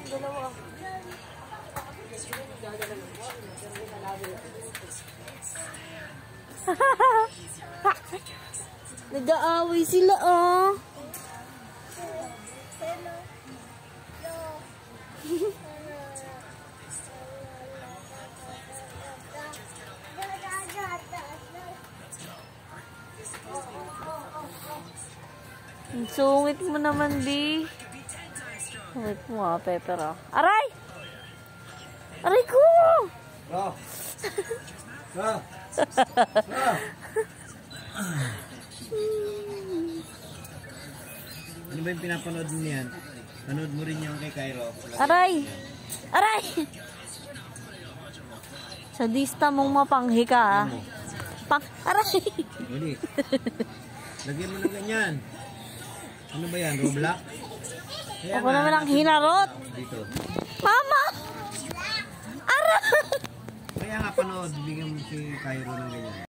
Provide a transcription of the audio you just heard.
dalawa. Nag-aaway sila, oh. Ang sungit mo naman, Di. Sungit mo, ah, Pepper, ah. Aray! Aray ko! Oh! Oh! Oh! Ano ba yung pinapanood mo niyan? Panood mo rin yung kay Cairo. Aray! Aray! Sadista mong mapanghi ka, ah. Aray! Hindi. Lagyan mo ng ganyan. Ano ba yan? Roblox? Ako naman ang hinarot. Dito. Mama! Aray! Kaya nga panood, bigyan mo si Cairo ng ganyan.